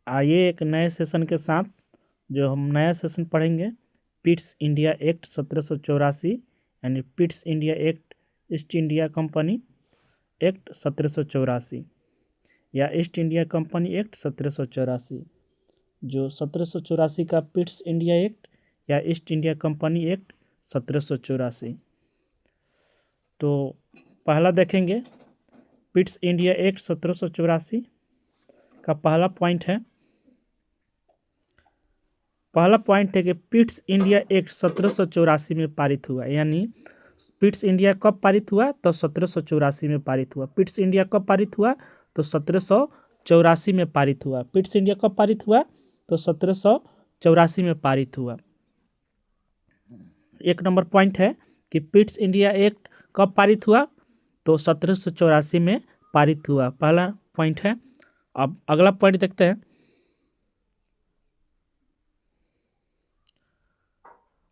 आइए एक नए सेशन के साथ जो हम नया सेशन पढ़ेंगे पिट्स इंडिया एक्ट 1784 यानी Pitt's India act east India company act 1784 या ईस्ट इंडिया कंपनी एक्ट 1784। जो 1784 का पिट्स इंडिया एक्ट या ईस्ट इंडिया कंपनी एक्ट 1784। तो पहला देखेंगे पिट्स इंडिया एक्ट 1784 का पहला पॉइंट है कि पिट्स इंडिया एक्ट 1784 में पारित हुआ। यानी पिट्स इंडिया कब पारित हुआ? तो 1784 में पारित हुआ। पिट्स इंडिया कब पारित हुआ? तो 1784 में पारित हुआ। पिट्स इंडिया कब पारित हुआ? तो 1784 में पारित हुआ। एक नंबर पॉइंट है कि पिट्स इंडिया एक्ट कब पारित हुआ? तो 1784 में पारित हुआ, पहला पॉइंट है। अब अगला पॉइंट देखते हैं।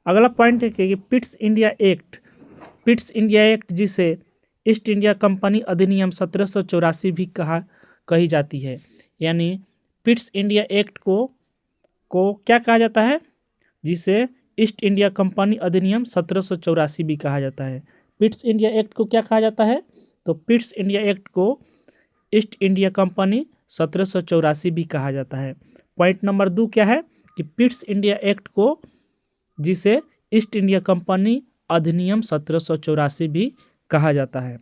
अगला पॉइंट है कि पिट्स इंडिया एक्ट जिसे ईस्ट इंडिया कंपनी अधिनियम 1784 भी कही जाती है। यानी पिट्स इंडिया एक्ट को क्या कहा जाता है? जिसे ईस्ट इंडिया कंपनी अधिनियम 1784 भी कहा जाता है। पिट्स इंडिया एक्ट को क्या कहा जाता है? तो पिट्स इंडिया एक्ट को ईस्ट इंडिया कंपनी 1784 भी कहा जाता है। पॉइंट नंबर 2 क्या है कि पिट्स इंडिया एक्ट को जिसे ईस्ट इंडिया कंपनी अधिनियम 1784 भी कहा जाता है।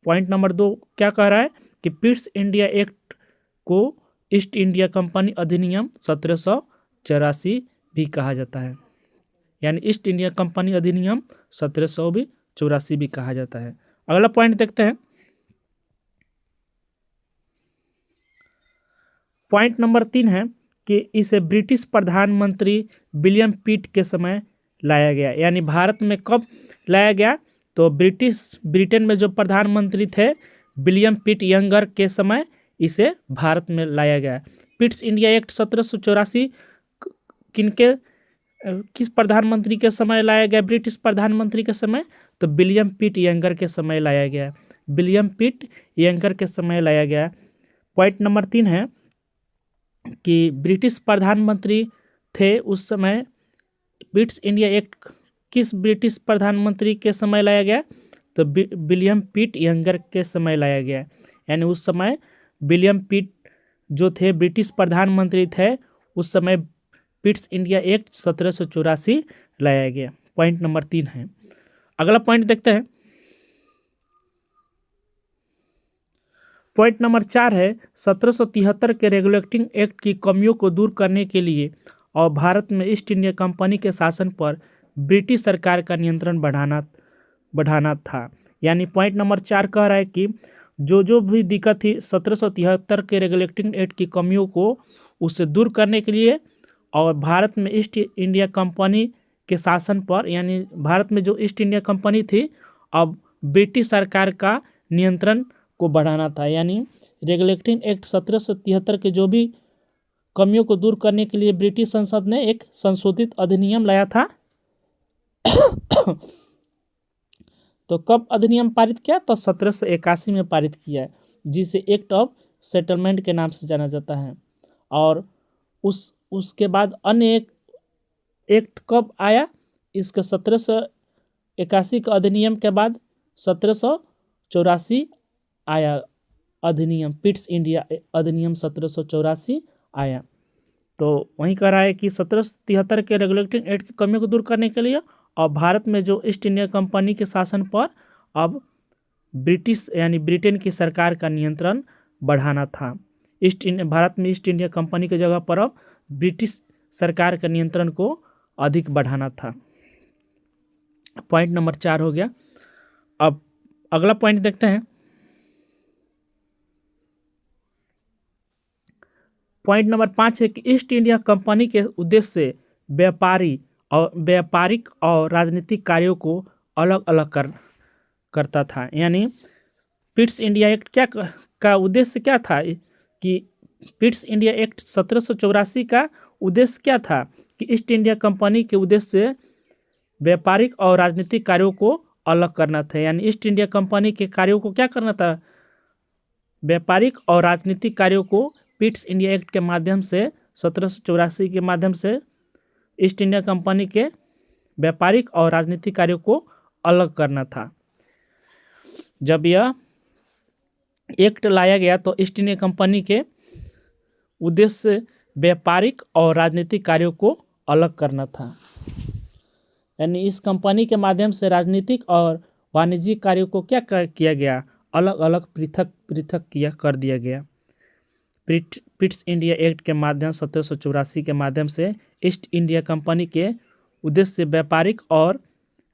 पॉइंट नंबर 2 क्या कह रहा है कि पिट्स इंडिया एक्ट को ईस्ट इंडिया कंपनी अधिनियम 1784 भी कहा जाता है। यानी ईस्ट इंडिया कंपनी अधिनियम 1784 भी कहा जाता है। अगला पॉइंट देखते हैं। पॉइंट नंबर 3 है कि इसे ब्रिटिश प्रधानमंत्री विलियम पिट के समय लाया गया। यानी भारत में कब लाया गया? तो ब्रिटेन में जो प्रधानमंत्री थे विलियम पिट यंगर के समय इसे भारत में लाया गया। पिट्स इंडिया एक्ट 1784 किस प्रधानमंत्री के समय लाया गया? ब्रिटिश प्रधानमंत्री के समय। तो विलियम पिट यंगर के समय लाया गया। विलियम पिट यंगर के समय लाया गया। पॉइंट नंबर 3 है कि ब्रिटिश प्रधानमंत्री थे उस समय। पिट्स इंडिया एक्ट किस ब्रिटिश प्रधानमंत्री के समय लाया गया? तो विलियम पिट यंगर के समय लाया गया। यानी उस समय विलियम पिट जो थे ब्रिटिश प्रधानमंत्री थे उस समय पिट्स इंडिया एक्ट 1784 लाया गया। पॉइंट नंबर 3 है। अगला पॉइंट देखते हैं। पॉइंट नंबर 4 है 1773 के रेगुलेटिंग एक्ट की कमियों को दूर करने के लिए और भारत में ईस्ट इंडिया कंपनी के शासन पर ब्रिटिश सरकार का नियंत्रण बढ़ाना था। यानी पॉइंट नंबर 4 कह रहा है कि जो भी दिक्कत थी 1773 के रेगुलेटिंग एक्ट की कमियों को उसे दूर करने के लिए और भारत में ईस्ट इंडिया कंपनी के शासन पर, यानी भारत में जो ईस्ट इंडिया कंपनी थी अब ब्रिटिश सरकार का नियंत्रण को बढ़ाना था। यानी रेगुलेटिंग एक्ट 1773 के जो भी कमियों को दूर करने के लिए ब्रिटिश संसद ने एक संशोधित अधिनियम लाया था। तो कब अधिनियम पारित किया? तो 1781 में पारित किया, जिसे एक्ट ऑफ सेटलमेंट के नाम से जाना जाता है। और उसके बाद अन्य एक एक्ट कब आया? इसका 1781 का अधिनियम के बाद 1784 आया अधिनियम। पिट्स इंडिया अधिनियम 1784 आया। तो वहीं कह रहा है कि 1773 के रेगुलेटिंग एक्ट की कमियों को दूर करने के लिए और भारत में जो ईस्ट इंडिया कंपनी के शासन पर अब ब्रिटिश यानी ब्रिटेन की सरकार का नियंत्रण बढ़ाना था। भारत में ईस्ट इंडिया कंपनी की जगह पर अब ब्रिटिश सरकार का नियंत्रण को अधिक बढ़ाना था। पॉइंट नंबर 4 हो गया। अब अगला पॉइंट देखते हैं। पॉइंट नंबर 5 है कि ईस्ट इंडिया कंपनी के उद्देश्य से व्यापारिक और राजनीतिक कार्यों को अलग अलग करता था। यानी पिट्स इंडिया एक्ट का उद्देश्य क्या था? कि पिट्स इंडिया एक्ट 1784 का उद्देश्य क्या था? कि ईस्ट इंडिया कंपनी के उद्देश्य से व्यापारिक और राजनीतिक कार्यों को अलग करना था। यानी ईस्ट इंडिया कंपनी के कार्यों को क्या करना था? व्यापारिक और राजनीतिक कार्यों को पिट्स इंडिया एक्ट के माध्यम से 1784 के माध्यम से ईस्ट इंडिया कंपनी के व्यापारिक और राजनीतिक कार्यों को अलग करना था। जब यह एक्ट लाया गया तो ईस्ट इंडिया कंपनी के उद्देश्य व्यापारिक और राजनीतिक कार्यों को अलग करना था। यानी इस कंपनी के माध्यम से राजनीतिक और वाणिज्यिक कार्यों को क्या किया गया, अलग अलग पृथक पृथक कर दिया गया। पिट्स इंडिया एक्ट के माध्यम 1784 के माध्यम से ईस्ट इंडिया कंपनी के उद्देश्य व्यापारिक और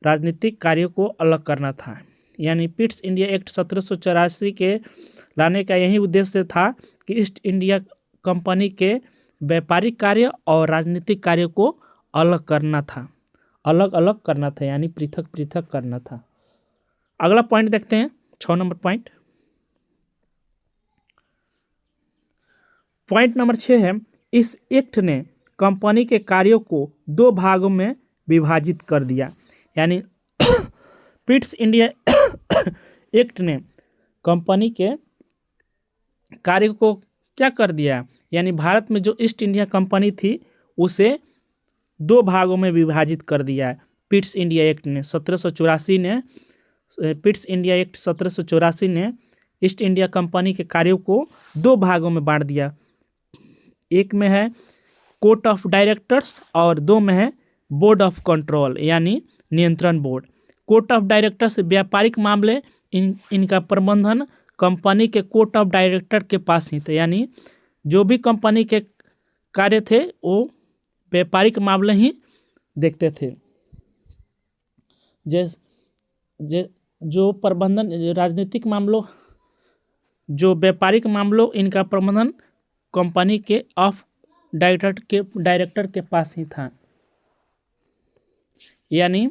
राजनीतिक कार्यों को अलग करना था। यानी पिट्स इंडिया एक्ट 1784 के लाने का यही उद्देश्य था कि ईस्ट इंडिया कंपनी के व्यापारिक कार्य और राजनीतिक कार्यों को अलग करना था, अलग अलग करना था, यानी पृथक पृथक करना था। अगला पॉइंट देखते हैं, 6 नंबर पॉइंट। पॉइंट नंबर 6 है, इस एक्ट ने कंपनी के कार्यों को 2 भागों में विभाजित कर दिया। यानी पिट्स इंडिया एक्ट ने कंपनी के कार्य को क्या कर दिया, यानी भारत में जो ईस्ट इंडिया कंपनी थी उसे 2 भागों में विभाजित कर दिया है। पिट्स इंडिया एक्ट ने 1784 ने पिट्स इंडिया एक्ट 1784 ने ईस्ट इंडिया कंपनी के कार्यों को 2 भागों में बांट दिया। एक में है कोर्ट ऑफ डायरेक्टर्स और 2 में है बोर्ड ऑफ कंट्रोल, यानी नियंत्रण बोर्ड। कोर्ट ऑफ डायरेक्टर्स व्यापारिक मामले, इनका प्रबंधन कंपनी के कोर्ट ऑफ डायरेक्टर के पास ही थे। यानी जो भी कंपनी के कार्य थे वो व्यापारिक मामले ही देखते थे। जो प्रबंधन, जो राजनीतिक मामलों, जो व्यापारिक मामलों, इनका प्रबंधन कंपनी के डायरेक्टर के पास ही था। यानी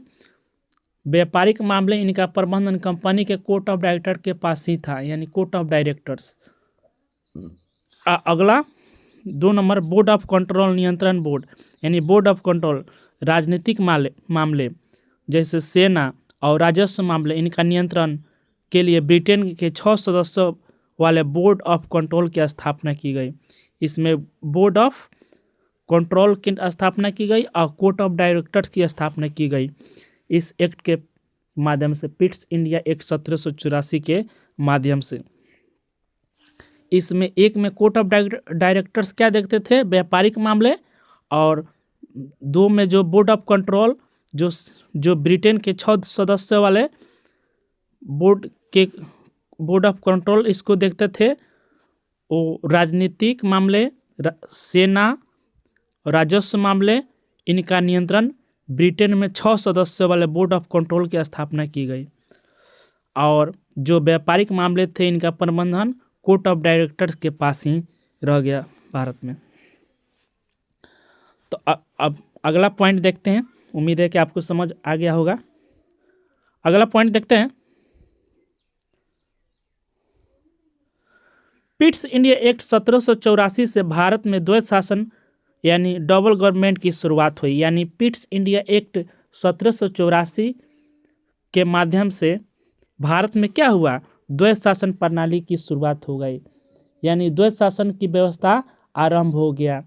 व्यापारिक मामले, इनका प्रबंधन कंपनी के कोर्ट ऑफ डायरेक्टर के पास ही था, यानी कोर्ट ऑफ डायरेक्टर्स। अगला 2 नंबर, बोर्ड ऑफ कंट्रोल, नियंत्रण बोर्ड। यानी बोर्ड ऑफ कंट्रोल राजनीतिक मामले जैसे सेना और राजस्व मामले, इनका नियंत्रण के लिए ब्रिटेन के 6 सदस्यों वाले बोर्ड ऑफ कंट्रोल की स्थापना की गई। इसमें बोर्ड ऑफ कंट्रोल की स्थापना की गई और कोर्ट ऑफ डायरेक्टर्स की स्थापना की गई इस एक्ट के माध्यम से, पिट्स इंडिया एक्ट 1784 के माध्यम से। इसमें एक में कोर्ट ऑफ डायरेक्टर्स क्या देखते थे, व्यापारिक मामले, और 2 में जो बोर्ड ऑफ कंट्रोल, जो ब्रिटेन के 6 सदस्यों वाले बोर्ड ऑफ कंट्रोल, इसको देखते थे। वो राजनीतिक मामले, सेना, राजस्व मामले, इनका नियंत्रण ब्रिटेन में 6 सदस्यों वाले बोर्ड ऑफ कंट्रोल की स्थापना की गई। और जो व्यापारिक मामले थे, इनका प्रबंधन कोर्ट ऑफ डायरेक्टर्स के पास ही रह गया भारत में। तो अब अगला पॉइंट देखते हैं। उम्मीद है कि आपको समझ आ गया होगा। अगला पॉइंट देखते हैं, पिट्स इंडिया एक्ट 1784 से भारत में द्वैत शासन यानी डबल गवर्नमेंट की शुरुआत हुई। यानी पिट्स इंडिया एक्ट 1784 के माध्यम से भारत में क्या हुआ, द्वैत शासन प्रणाली की शुरुआत हो गई। यानी द्वैत शासन की व्यवस्था आरंभ हो गया।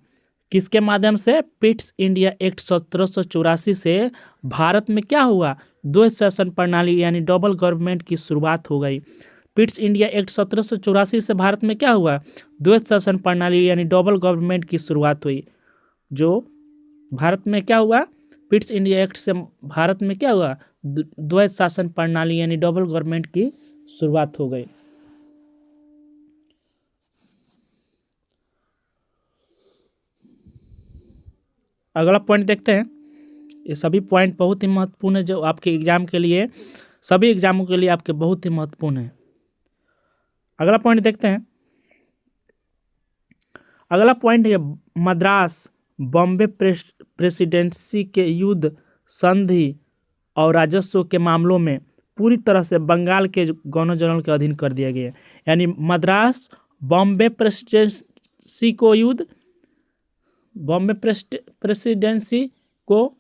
किसके माध्यम से, पिट्स इंडिया एक्ट 1784 से भारत में क्या हुआ, द्वैत शासन प्रणाली यानी डबल गवर्नमेंट की शुरुआत हो गई। पिट्स इंडिया एक्ट 1784 से भारत में क्या हुआ, द्वैत शासन प्रणाली यानी डबल गवर्नमेंट की शुरुआत हुई। जो भारत में क्या हुआ, पिट्स इंडिया एक्ट से भारत में क्या हुआ, द्वैत शासन प्रणाली यानी डबल गवर्नमेंट की शुरुआत हो गई। अगला पॉइंट देखते हैं। ये सभी पॉइंट बहुत ही महत्वपूर्ण है, जो आपके एग्जाम के लिए, सभी एग्जामों के लिए आपके बहुत ही महत्वपूर्ण है। अगला पॉइंट देखते हैं। अगला पॉइंट है मद्रास बॉम्बे प्रेसिडेंसी के युद्ध, संधि और राजस्व के मामलों में पूरी तरह से बंगाल के गवर्नर जनरल के अधीन कर दिया गया। यानी मद्रास बॉम्बे प्रेसिडेंसी को युद्ध, बॉम्बे प्रेसिडेंसी को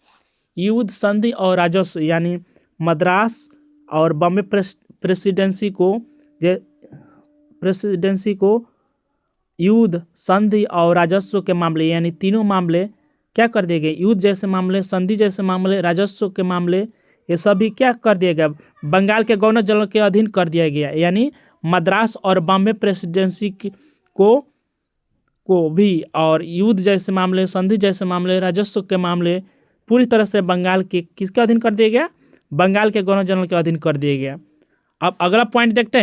युद्ध, संधि और राजस्व, यानी मद्रास और बॉम्बे प्रेसिडेंसी को युद्ध, संधि और राजस्व के मामले, यानी तीनों मामले क्या कर दिए गए, युद्ध जैसे मामले, संधि जैसे मामले, राजस्व के मामले, ये सभी क्या कर दिया गया, बंगाल के गवर्नर जनरल के अधीन कर दिया गया। यानी मद्रास और बॉम्बे प्रेसिडेंसी को भी, और युद्ध जैसे मामले, संधि जैसे मामले, राजस्व के मामले पूरी तरह से बंगाल के किसके अधीन कर दिया गया, बंगाल के गवर्नर जनरल के अधीन कर दिया गया। अब अगला पॉइंट देखते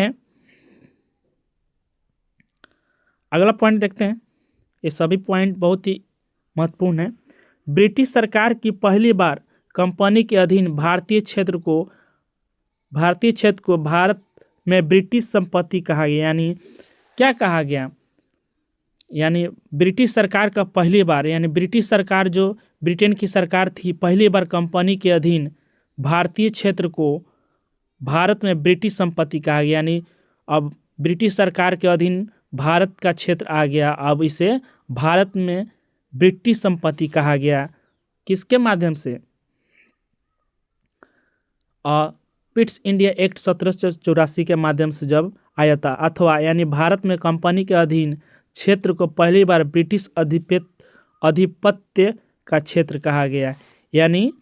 हैं, ये सभी पॉइंट बहुत ही महत्वपूर्ण है। ब्रिटिश सरकार की पहली बार कंपनी के अधीन भारतीय क्षेत्र को भारत में ब्रिटिश संपत्ति कहा गया। यानी क्या कहा गया, यानी ब्रिटिश सरकार का पहली बार, यानी ब्रिटिश सरकार जो ब्रिटेन की सरकार थी, पहली बार कंपनी के अधीन भारतीय क्षेत्र को भारत में ब्रिटिश संपत्ति कहा गया। यानी अब ब्रिटिश सरकार के अधीन भारत का क्षेत्र आ गया, अब इसे भारत में ब्रिटिश संपत्ति कहा गया। किसके माध्यम से, पिट्स इंडिया एक्ट 1784 के माध्यम से जब आया था, अथवा यानी भारत में कंपनी के अधीन क्षेत्र को पहली बार ब्रिटिश अधिपत्य का क्षेत्र कहा गया। यानी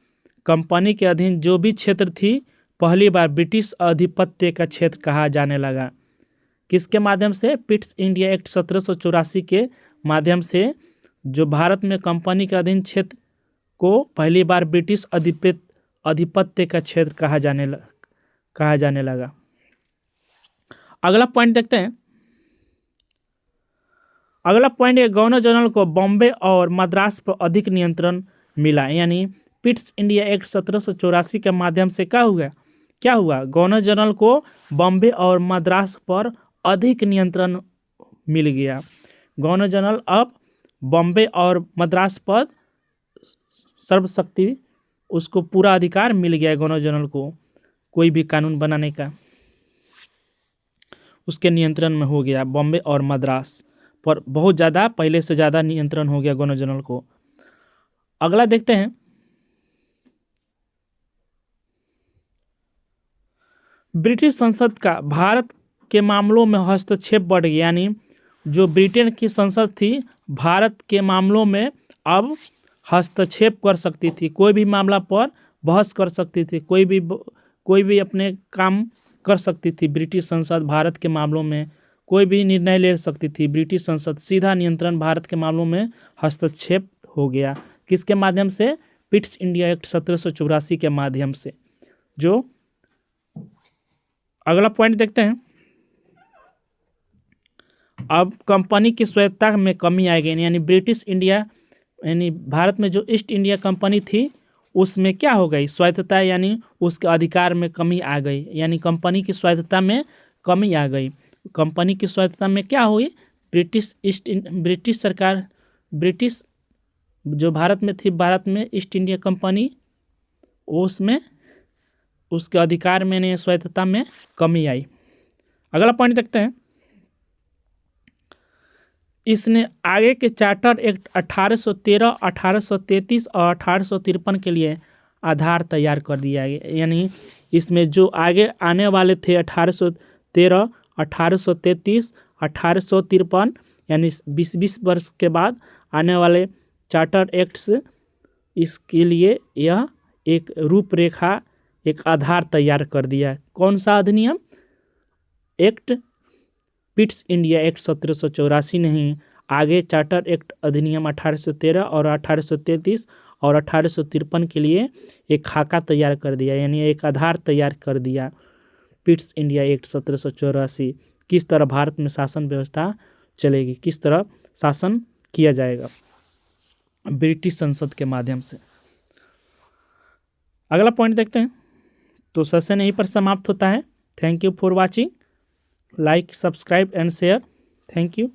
कंपनी के अधीन जो भी क्षेत्र थी, पहली बार ब्रिटिश अधिपत्य का क्षेत्र कहा जाने लगा। किसके माध्यम से, पिट्स इंडिया एक्ट 1784 के माध्यम से, जो भारत में कंपनी के अधीन क्षेत्र को पहली बार ब्रिटिश अधिपत्य का क्षेत्र कहा जाने लगा। अगला पॉइंट देखते हैं। अगला पॉइंट है, गवर्नर जनरल को बॉम्बे और मद्रास पर अधिक नियंत्रण मिला। यानी पिट्स इंडिया एक्ट 1784 के माध्यम से क्या हुआ, गवर्नर जनरल को बॉम्बे और मद्रास पर अधिक नियंत्रण मिल गया। गवर्नर जनरल अब बॉम्बे और मद्रास पर सर्वशक्ति, उसको पूरा अधिकार मिल गया गवर्नर जनरल को, कोई भी कानून बनाने का उसके नियंत्रण में हो गया। बॉम्बे और मद्रास पर बहुत ज़्यादा, पहले से ज़्यादा नियंत्रण हो गया गवर्नर जनरल को। अगला देखते हैं, ब्रिटिश संसद का भारत के मामलों में हस्तक्षेप बढ़ गया। यानी जो ब्रिटेन की संसद थी, भारत के मामलों में अब हस्तक्षेप कर सकती थी, कोई भी मामला पर बहस कर सकती थी, कोई भी अपने काम कर सकती थी। ब्रिटिश संसद भारत के मामलों में कोई भी निर्णय ले सकती थी। ब्रिटिश संसद सीधा नियंत्रण भारत के मामलों में हस्तक्षेप हो गया। किसके माध्यम से, पिट्स इंडिया एक्ट 1784 के माध्यम से। जो अगला पॉइंट देखते हैं, अब कंपनी की स्वायत्तता में कमी आ गई। यानी ब्रिटिश इंडिया, यानी भारत में जो ईस्ट इंडिया कंपनी थी, उसमें क्या हो गई, स्वायत्तता, यानी उसके अधिकार में कमी आ गई। यानी कंपनी की स्वायत्तता में कमी आ गई। कंपनी की स्वायत्तता में क्या हुई, ब्रिटिश सरकार, ब्रिटिश जो भारत में थी, भारत में ईस्ट इंडिया कंपनी, उसमें उसके अधिकार में, स्वायत्तता में कमी आई। अगला पॉइंट देखते हैं, इसने आगे के चार्टर एक्ट 1813, 1833 और 1853 के लिए आधार तैयार कर दिया गया। यानी इसमें जो आगे आने वाले थे 1813, 1833, 1853, यानी 20 वर्ष के बाद आने वाले चार्टर एक्ट्स, इसके लिए यह एक रूपरेखा, एक आधार तैयार कर दिया। कौन सा अधिनियम, एक्ट पिट्स इंडिया एक्ट 1784 नहीं, आगे चार्टर एक्ट अधिनियम 1813 और 1833 और 1853 के लिए एक खाका तैयार कर दिया, यानी एक आधार तैयार कर दिया। पिट्स इंडिया एक्ट 1784, किस तरह भारत में शासन व्यवस्था चलेगी, किस तरह शासन किया जाएगा ब्रिटिश संसद के माध्यम से। अगला पॉइंट देखते हैं। तो सेशन यहीं पर समाप्त होता है। Thank you for watching, like, subscribe and share. Thank you.